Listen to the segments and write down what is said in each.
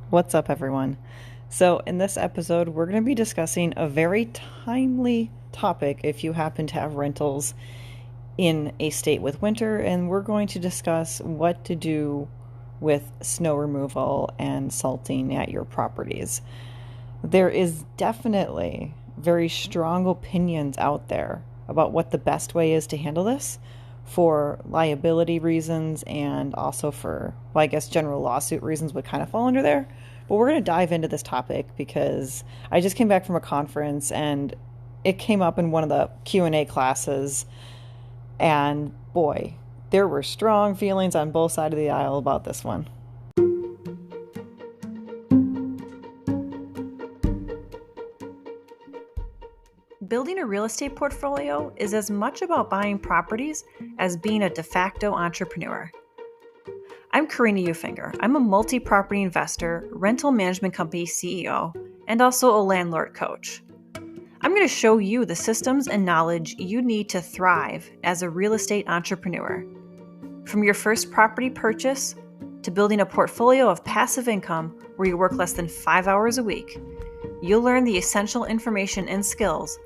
What's up, everyone? So, in this episode, we're going to be discussing a very timely topic if you happen to have rentals in a state with winter, and we're going to discuss what to do with snow removal and salting at your properties. There is definitely very strong opinions out there about what the best way is to handle this for liability reasons and also for, well, I guess general lawsuit reasons would kind of fall under there. But we're going to dive into this topic because I just came back from a conference and it came up in one of the Q&A classes, and boy, there were strong feelings on both sides of the aisle about this one. Building a real estate portfolio is as much about buying properties as being a de facto entrepreneur. I'm Karina Ufinger. I'm a multi-property investor, rental management company CEO, and also a landlord coach. I'm going to show you the systems and knowledge you need to thrive as a real estate entrepreneur. From your first property purchase to building a portfolio of passive income where you work less than 5 hours a week, you'll learn the essential information and skills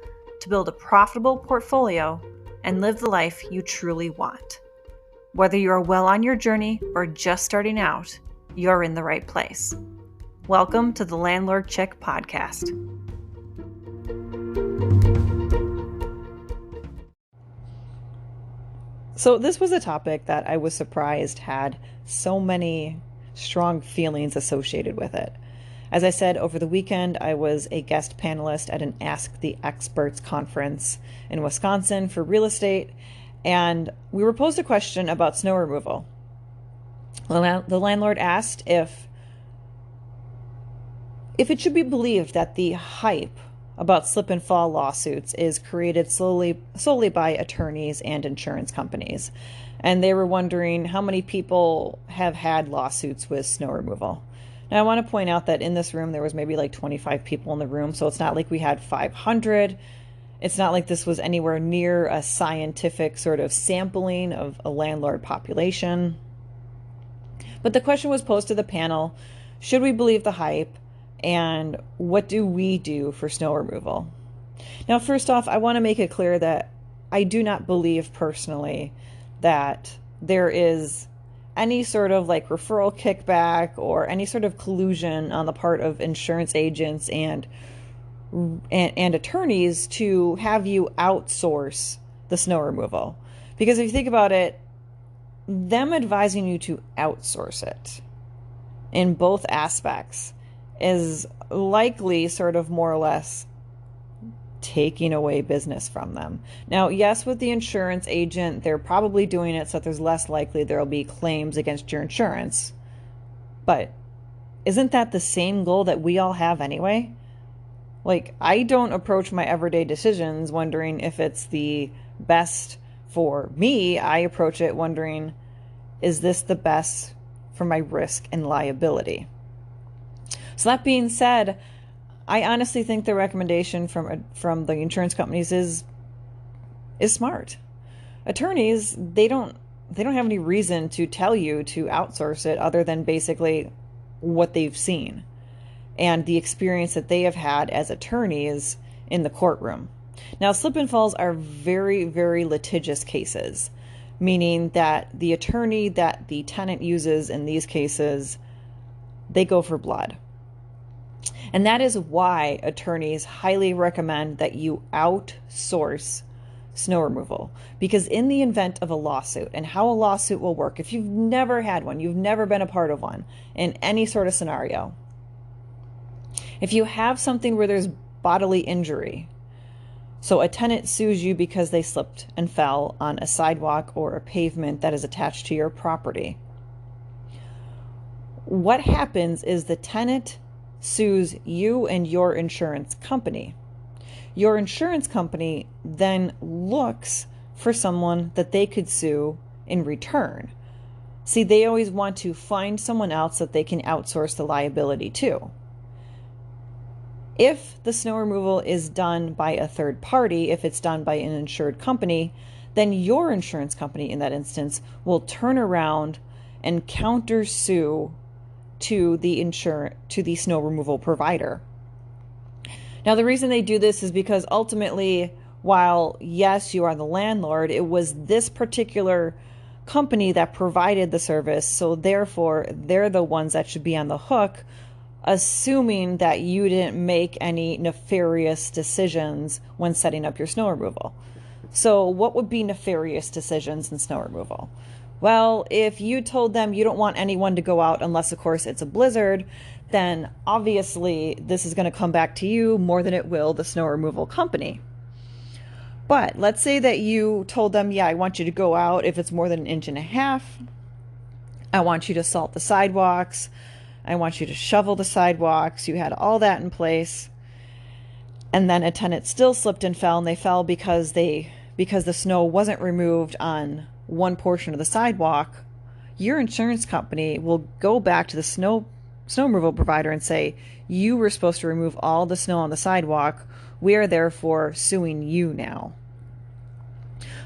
to build a profitable portfolio and live the life you truly want. Whether you are well on your journey or just starting out, you're in the right place. Welcome to the Landlord Chick podcast. So this was a topic that I was surprised had so many strong feelings associated with it. As I said, over the weekend, I was a guest panelist at an Ask the Experts conference in Wisconsin for real estate, and we were posed a question about snow removal. The landlord asked if it should be believed that the hype about slip and fall lawsuits is created solely by attorneys and insurance companies. And they were wondering how many people have had lawsuits with snow removal. Now, I want to point out that in this room, there was maybe like 25 people in the room, so it's not like we had 500. It's not like this was anywhere near a scientific sort of sampling of a landlord population. But the question was posed to the panel, should we believe the hype, and what do we do for snow removal? Now, first off, I want to make it clear that I do not believe personally that there is any sort of like referral kickback or any sort of collusion on the part of insurance agents and attorneys to have you outsource the snow removal. Because if you think about it, them advising you to outsource it in both aspects is likely sort of more or less taking away business from them. Now, yes, with the insurance agent, they're probably doing it so that there's less likely there'll be claims against your insurance. But isn't that the same goal that we all have anyway? Like, I don't approach my everyday decisions wondering if it's the best for me. I approach it wondering, is this the best for my risk and liability? So that being said, I honestly think the recommendation from the insurance companies is smart. Attorneys, they don't have any reason to tell you to outsource it other than basically what they've seen and the experience that they have had as attorneys in the courtroom. Now, slip and falls are very, very litigious cases, meaning that the attorney that the tenant uses in these cases, they go for blood. And that is why attorneys highly recommend that you outsource snow removal. Because in the event of a lawsuit, and how a lawsuit will work, if you've never had one, you've never been a part of one in any sort of scenario, if you have something where there's bodily injury, so a tenant sues you because they slipped and fell on a sidewalk or a pavement that is attached to your property, what happens is the tenant sues you and your insurance company. Your insurance company then looks for someone that they could sue in return. See, they always want to find someone else that they can outsource the liability to. If the snow removal is done by a third party, if it's done by an insured company, then your insurance company in that instance will turn around and countersue to the snow removal provider. Now, the reason they do this is because ultimately, while yes, you are the landlord, it was this particular company that provided the service, so therefore they're the ones that should be on the hook, assuming that you didn't make any nefarious decisions when setting up your snow removal. So what would be nefarious decisions in snow removal? Well, if you told them you don't want anyone to go out unless, of course, it's a blizzard, then obviously this is going to come back to you more than it will the snow removal company. But let's say that you told them, yeah, I want you to go out if it's more than 1.5 inches. I want you to salt the sidewalks. I want you to shovel the sidewalks. You had all that in place. And then a tenant still slipped and fell, and they fell because the snow wasn't removed on one portion of the sidewalk. Your insurance company will go back to the snow removal provider and say, you were supposed to remove all the snow on the sidewalk. We are therefore suing you now.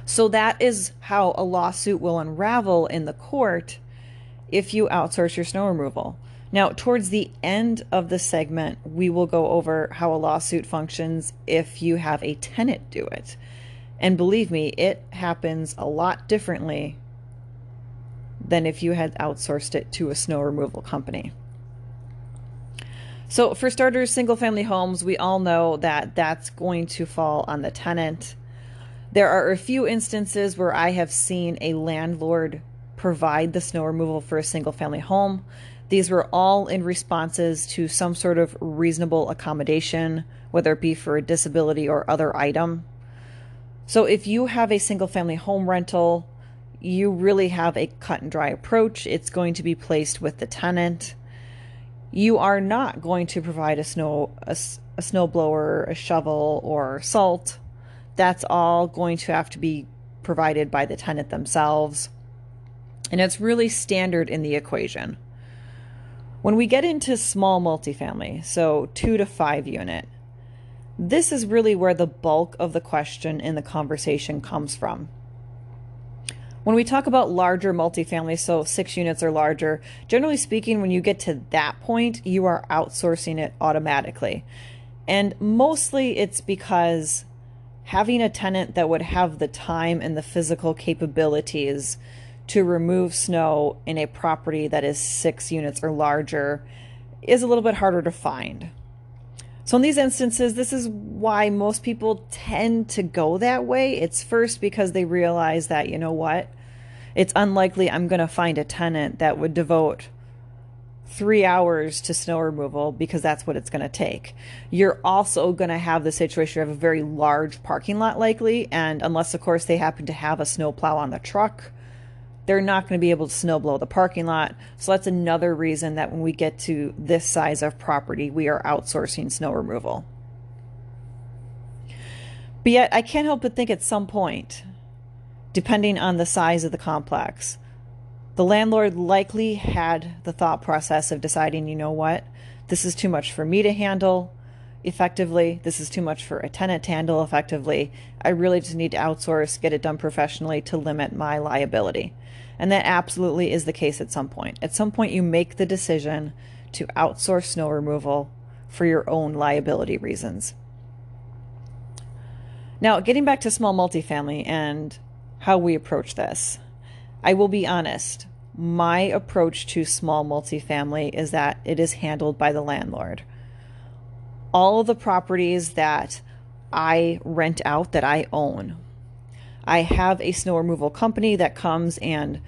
So that is how a lawsuit will unravel in the court if you outsource your snow removal. Now, towards the end of the segment, we will go over how a lawsuit functions if you have a tenant do it. And believe me, it happens a lot differently than if you had outsourced it to a snow removal company. So for starters, single-family homes, we all know that that's going to fall on the tenant. There are a few instances where I have seen a landlord provide the snow removal for a single-family home. These were all in responses to some sort of reasonable accommodation, whether it be for a disability or other item. So if you have a single-family home rental, you really have a cut and dry approach. It's going to be placed with the tenant. You are not going to provide a snow blower, a shovel, or salt. That's all going to have to be provided by the tenant themselves. And it's really standard in the equation. When we get into small multifamily, so 2 to 5 unit, this is really where the bulk of the question in the conversation comes from. When we talk about larger multifamily, so 6 units or larger, generally speaking, when you get to that point, you are outsourcing it automatically. And mostly it's because having a tenant that would have the time and the physical capabilities to remove snow in a property that is 6 units or larger is a little bit harder to find. So in these instances, this is why most people tend to go that way. It's first because they realize that, you know what, it's unlikely I'm going to find a tenant that would devote 3 hours to snow removal because that's what it's going to take. You're also going to have the situation of a very large parking lot likely, and unless, of course, they happen to have a snow plow on the truck, they're not going to be able to snow blow the parking lot. So that's another reason that when we get to this size of property, we are outsourcing snow removal. But yet, I can't help but think at some point, depending on the size of the complex, the landlord likely had the thought process of deciding, you know what, this is too much for me to handle effectively. This is too much for a tenant to handle effectively. I really just need to outsource, get it done professionally to limit my liability. And that absolutely is the case at some point. At some point, you make the decision to outsource snow removal for your own liability reasons. Now, getting back to small multifamily and how we approach this, I will be honest. My approach to small multifamily is that it is handled by the landlord. All of the properties that I rent out that I own, I have a snow removal company that comes and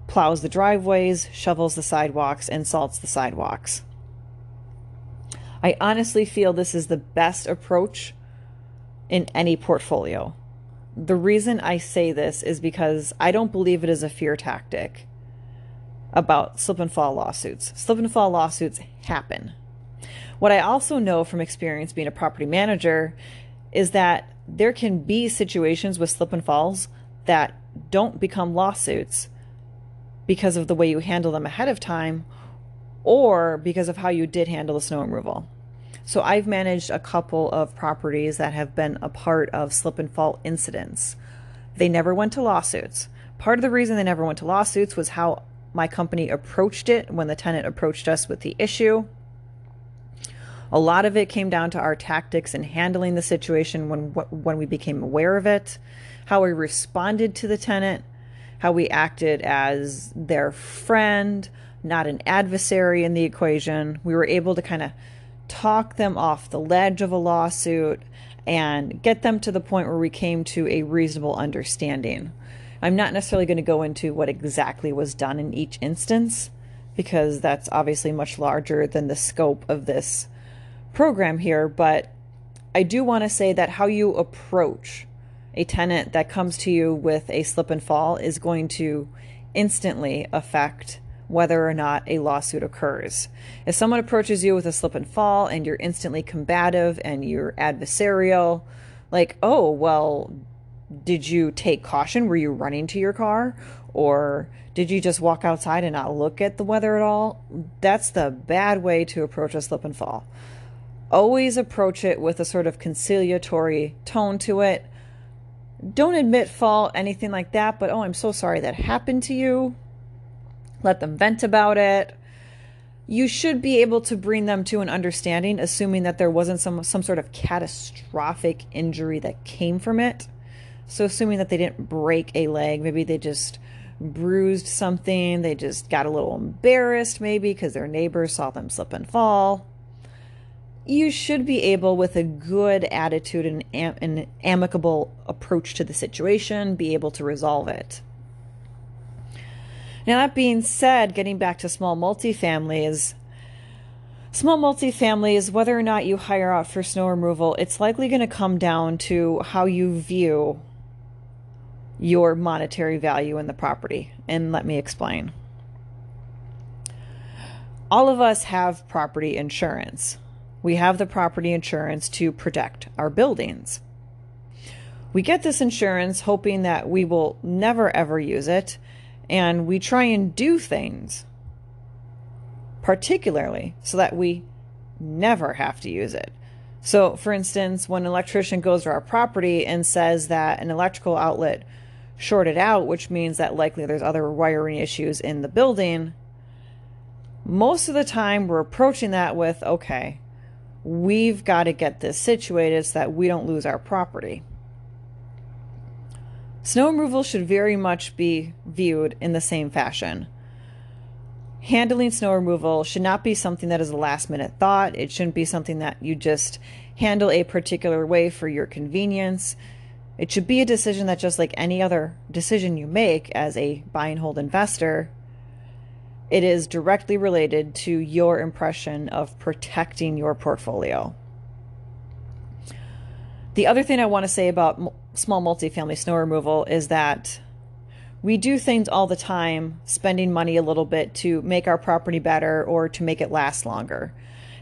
plows the driveways, shovels the sidewalks, and salts the sidewalks. I honestly feel this is the best approach in any portfolio. The reason I say this is because I don't believe it is a fear tactic about slip and fall lawsuits. Slip and fall lawsuits happen. What I also know from experience being a property manager is that there can be situations with slip and falls that don't become lawsuits because of the way you handle them ahead of time or because of how you did handle the snow removal. So I've managed a couple of properties that have been a part of slip and fall incidents. They never went to lawsuits. Part of the reason they never went to lawsuits was how my company approached it when the tenant approached us with the issue. A lot of it came down to our tactics in handling the situation when we became aware of it, how we responded to the tenant, how we acted as their friend, not an adversary in the equation. We were able to kind of talk them off the ledge of a lawsuit and get them to the point where we came to a reasonable understanding. I'm not necessarily going to go into what exactly was done in each instance, because that's obviously much larger than the scope of this program here, but I do want to say that how you approach a tenant that comes to you with a slip and fall is going to instantly affect whether or not a lawsuit occurs. If someone approaches you with a slip and fall and you're instantly combative and you're adversarial, like, oh, well, did you take caution? Were you running to your car? Or did you just walk outside and not look at the weather at all? That's the bad way to approach a slip and fall. Always approach it with a sort of conciliatory tone to it. Don't admit fault, anything like that, but, oh, I'm so sorry that happened to you. Let them vent about it. You should be able to bring them to an understanding, assuming that there wasn't some sort of catastrophic injury that came from it. So assuming that they didn't break a leg, maybe they just bruised something, they just got a little embarrassed maybe because their neighbors saw them slip and fall. You should be able, with a good attitude and an amicable approach to the situation, be able to resolve it. Now, that being said, getting back to small multifamilies, whether or not you hire out for snow removal, it's likely going to come down to how you view your monetary value in the property. And let me explain. All of us have property insurance. We have the property insurance to protect our buildings. We get this insurance hoping that we will never ever use it, and we try and do things particularly so that we never have to use it. So, for instance, when an electrician goes to our property and says that an electrical outlet shorted out, which means that likely there's other wiring issues in the building, most of the time we're approaching that with, okay, we've got to get this situated so that we don't lose our property. Snow removal should very much be viewed in the same fashion. Handling snow removal should not be something that is a last-minute thought. It shouldn't be something that you just handle a particular way for your convenience. It should be a decision that, just like any other decision you make as a buy and hold investor, it is directly related to your impression of protecting your portfolio. The other thing I want to say about small multifamily snow removal is that we do things all the time, spending money a little bit to make our property better or to make it last longer.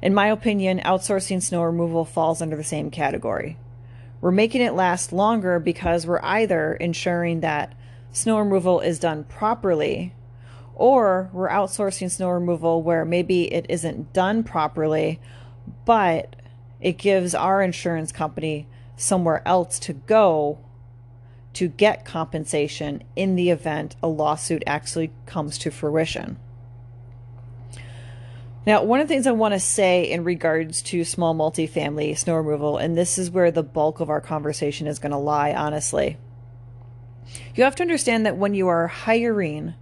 In my opinion, outsourcing snow removal falls under the same category. We're making it last longer because we're either ensuring that snow removal is done properly, or we're outsourcing snow removal where maybe it isn't done properly, but it gives our insurance company somewhere else to go to get compensation in the event a lawsuit actually comes to fruition. Now, one of the things I want to say in regards to small multifamily snow removal, and this is where the bulk of our conversation is going to lie, honestly. You have to understand that when you are hiring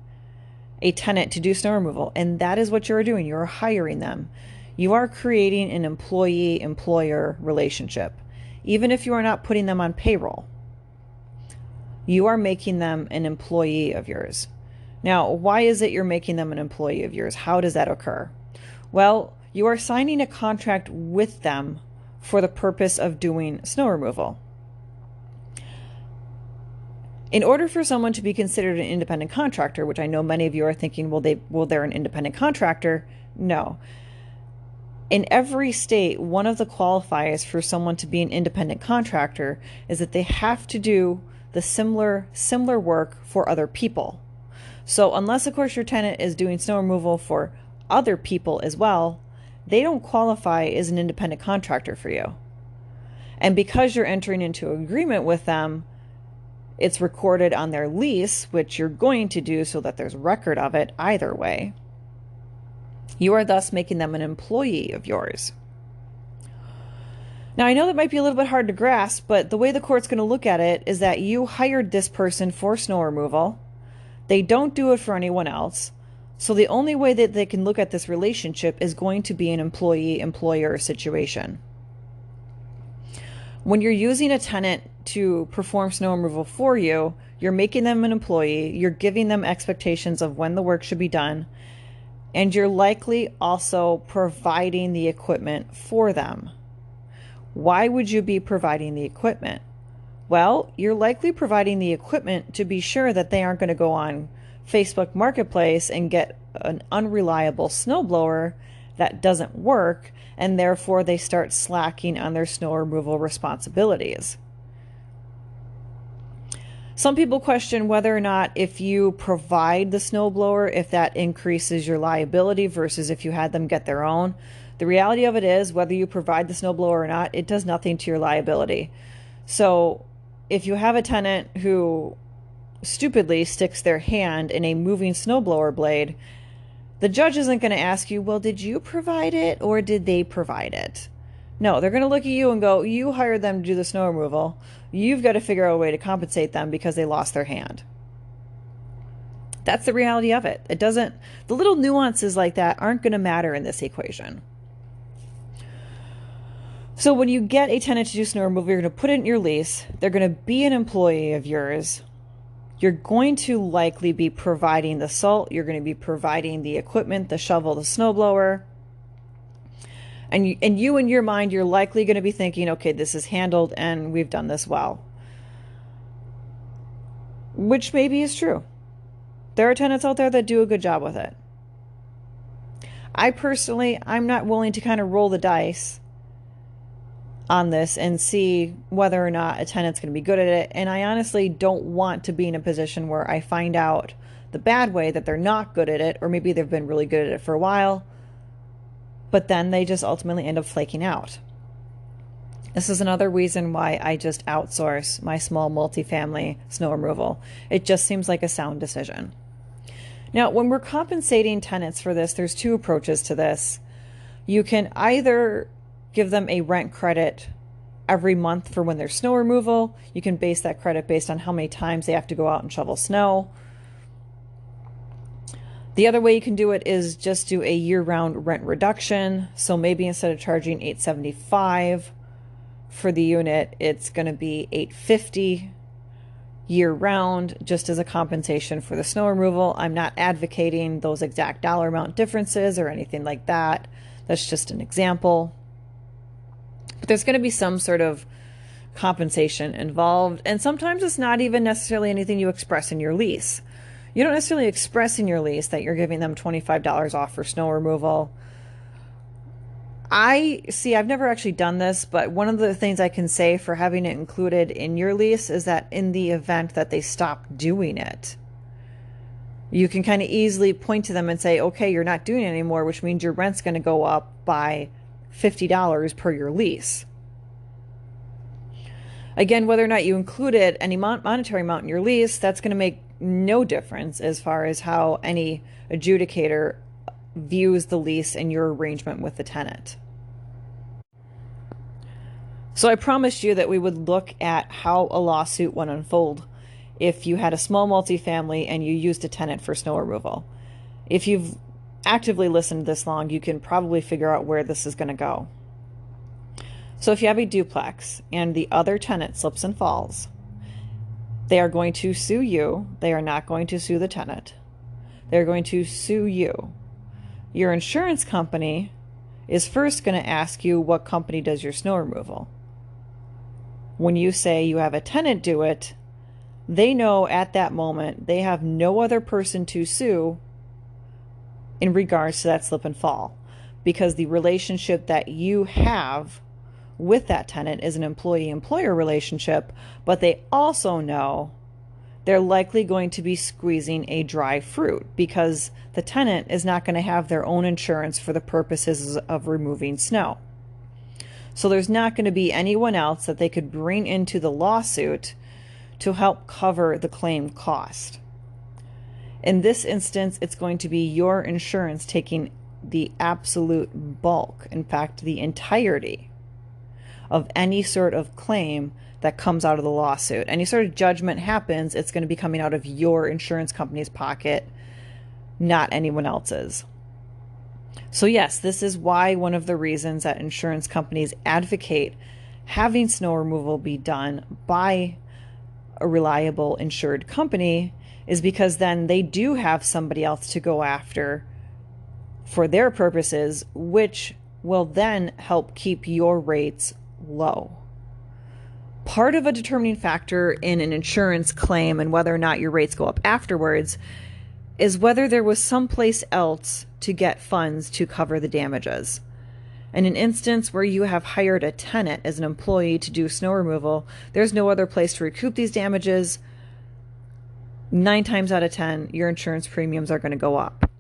a tenant to do snow removal, and that is what you're doing, you're hiring them, you are creating an employee-employer relationship. Even if you are not putting them on payroll, you are making them an employee of yours. Now, why is it you're making them an employee of yours? How does that occur? Well, you are signing a contract with them for the purpose of doing snow removal. In order for someone to be considered an independent contractor, which I know many of you are thinking, well, they're an independent contractor. No. In every state, one of the qualifiers for someone to be an independent contractor is that they have to do the similar work for other people. So unless, of course, your tenant is doing snow removal for other people as well, they don't qualify as an independent contractor for you. And because you're entering into an agreement with them, it's recorded on their lease, which you're going to do so that there's record of it either way, you are thus making them an employee of yours. Now, I know that might be a little bit hard to grasp, but the way the court's going to look at it is that you hired this person for snow removal. They don't do it for anyone else. So the only way that they can look at this relationship is going to be an employee-employer situation. When you're using a tenant to perform snow removal for you, you're making them an employee, you're giving them expectations of when the work should be done, and you're likely also providing the equipment for them. Why would you be providing the equipment? Well, you're likely providing the equipment to be sure that they aren't going to go on Facebook Marketplace and get an unreliable snowblower that doesn't work, and therefore they start slacking on their snow removal responsibilities. Some people question whether or not if you provide the snowblower, if that increases your liability versus if you had them get their own. The reality of it is, whether you provide the snowblower or not, it does nothing to your liability. So if you have a tenant who stupidly sticks their hand in a moving snowblower blade, the judge isn't going to ask you, well, did you provide it or did they provide it? No, they're going to look at you and go, you hired them to do the snow removal. You've got to figure out a way to compensate them because they lost their hand. That's the reality of it. The little nuances like that aren't going to matter in this equation. So when you get a tenant to do snow removal, you're going to put it in your lease. They're going to be an employee of yours. You're going to likely be providing the salt. You're going to be providing the equipment, the shovel, the snowblower. And you in your mind, you're likely going to be thinking, okay, this is handled and we've done this well. Which maybe is true. There are tenants out there that do a good job with it. I'm not willing to kind of roll the dice on this and see whether or not a tenant's going to be good at it. And I honestly don't want to be in a position where I find out the bad way that they're not good at it, or maybe they've been really good at it for a while, but then they just ultimately end up flaking out. This is another reason why I just outsource my small multifamily snow removal. It just seems like a sound decision. Now, when we're compensating tenants for this, there's two approaches to this. You can either give them a rent credit every month for when there's snow removal. You can base that credit based on how many times they have to go out and shovel snow. The other way you can do it is just do a year-round rent reduction. So maybe instead of charging $875 for the unit, it's going to be $850 year-round, just as a compensation for the snow removal. I'm not advocating those exact dollar amount differences or anything like that. That's just an example. But there's going to be some sort of compensation involved. And sometimes it's not even necessarily anything you express in your lease. You don't necessarily express in your lease that you're giving them $25 off for snow removal. I've never actually done this, but one of the things I can say for having it included in your lease is that in the event that they stop doing it, you can kind of easily point to them and say, okay, you're not doing it anymore, which means your rent's going to go up by $50 per your lease. Again, whether or not you included any monetary amount in your lease, that's going to make no difference as far as how any adjudicator views the lease and your arrangement with the tenant. So I promised you that we would look at how a lawsuit would unfold if you had a small multifamily and you used a tenant for snow removal. If you've actively listened this long, you can probably figure out where this is going to go. So if you have a duplex and the other tenant slips and falls, they are going to sue you. They are not going to sue the tenant. They're going to sue you. Your insurance company is first going to ask you what company does your snow removal. When you say you have a tenant do it, they know at that moment they have no other person to sue in regards to that slip and fall, because the relationship that you have with that tenant is an employee-employer relationship, but they also know they're likely going to be squeezing a dry fruit because the tenant is not going to have their own insurance for the purposes of removing snow. So there's not going to be anyone else that they could bring into the lawsuit to help cover the claim cost. In this instance, it's going to be your insurance taking the absolute bulk, in fact, the entirety of any sort of claim that comes out of the lawsuit. Any sort of judgment happens, it's going to be coming out of your insurance company's pocket, not anyone else's. So yes, this is why one of the reasons that insurance companies advocate having snow removal be done by a reliable insured company is because then they do have somebody else to go after for their purposes, which will then help keep your rates low. Part of a determining factor in an insurance claim and whether or not your rates go up afterwards is whether there was someplace else to get funds to cover the damages. In an instance where you have hired a tenant as an employee to do snow removal, there's no other place to recoup these damages. 9 times out of 10, your insurance premiums are going to go up.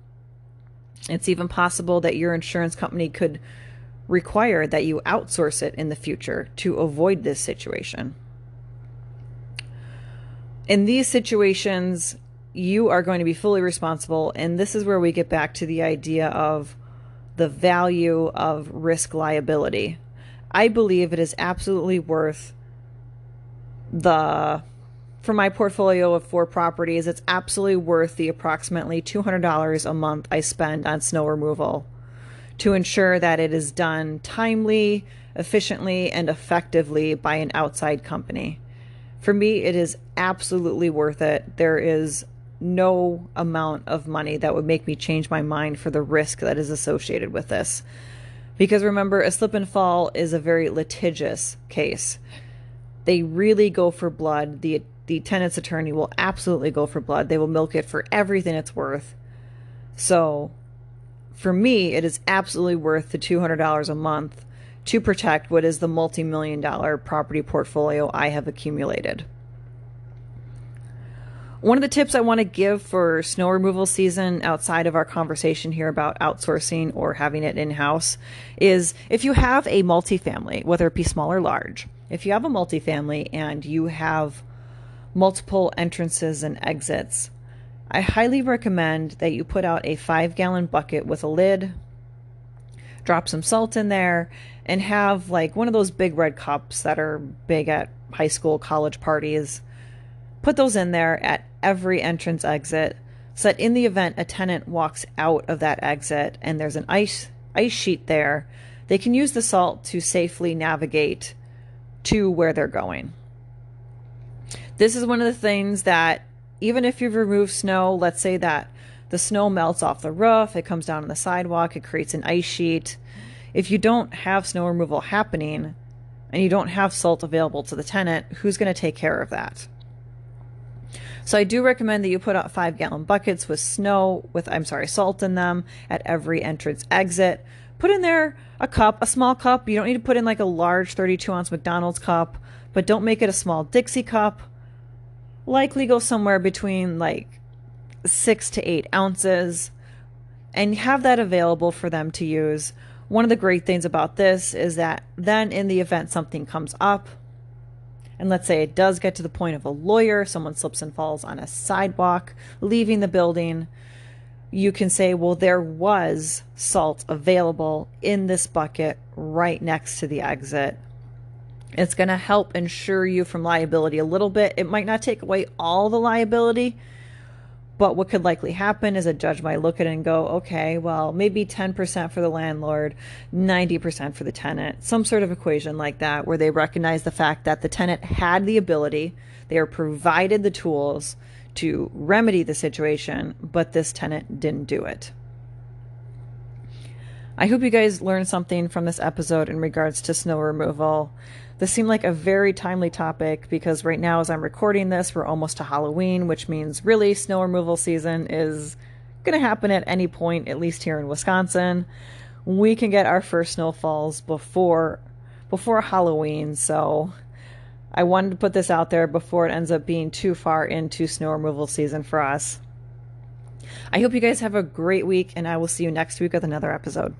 It's even possible that your insurance company could require that you outsource it in the future to avoid this situation. In these situations, you are going to be fully responsible, and this is where we get back to the idea of the value of risk liability. I believe it is absolutely worth for my portfolio of 4 properties, it's absolutely worth the approximately $200 a month I spend on snow removal to ensure that it is done timely, efficiently, and effectively by an outside company. For me, it is absolutely worth it. There is no amount of money that would make me change my mind for the risk that is associated with this. Because remember, a slip and fall is a very litigious case. They really go for blood. The tenant's attorney will absolutely go for blood. They will milk it for everything it's worth. So for me, it is absolutely worth the $200 a month to protect what is the multi-million-dollar property portfolio I have accumulated. One of the tips I want to give for snow removal season outside of our conversation here about outsourcing or having it in-house is if you have a multifamily, whether it be small or large, if you have a multifamily and you have multiple entrances and exits, I highly recommend that you put out a 5-gallon bucket with a lid, drop some salt in there, and have like one of those big red cups that are big at high school, college parties. Put those in there at every entrance exit so that in the event a tenant walks out of that exit and there's an ice sheet there, they can use the salt to safely navigate to where they're going. This is one of the things that even if you've removed snow, let's say that the snow melts off the roof, it comes down on the sidewalk, it creates an ice sheet. If you don't have snow removal happening and you don't have salt available to the tenant, who's going to take care of that? So I do recommend that you put out 5-gallon buckets with salt in them at every entrance exit. Put in there a small cup. You don't need to put in like a large 32-ounce McDonald's cup, but don't make it a small Dixie cup. Likely go somewhere between like 6 to 8 ounces and have that available for them to use. One of the great things about this is that then in the event something comes up, and let's say it does get to the point of a lawyer, someone slips and falls on a sidewalk, leaving the building, you can say, well, there was salt available in this bucket right next to the exit. It's going to help insure you from liability a little bit. It might not take away all the liability, but what could likely happen is a judge might look at it and go, okay, well, maybe 10% for the landlord, 90% for the tenant, some sort of equation like that, where they recognize the fact that the tenant had the ability, they are provided the tools to remedy the situation, but this tenant didn't do it. I hope you guys learned something from this episode in regards to snow removal. This seemed like a very timely topic because right now as I'm recording this, we're almost to Halloween, which means really snow removal season is going to happen at any point, at least here in Wisconsin. We can get our first snowfalls before Halloween, so I wanted to put this out there before it ends up being too far into snow removal season for us. I hope you guys have a great week, and I will see you next week with another episode.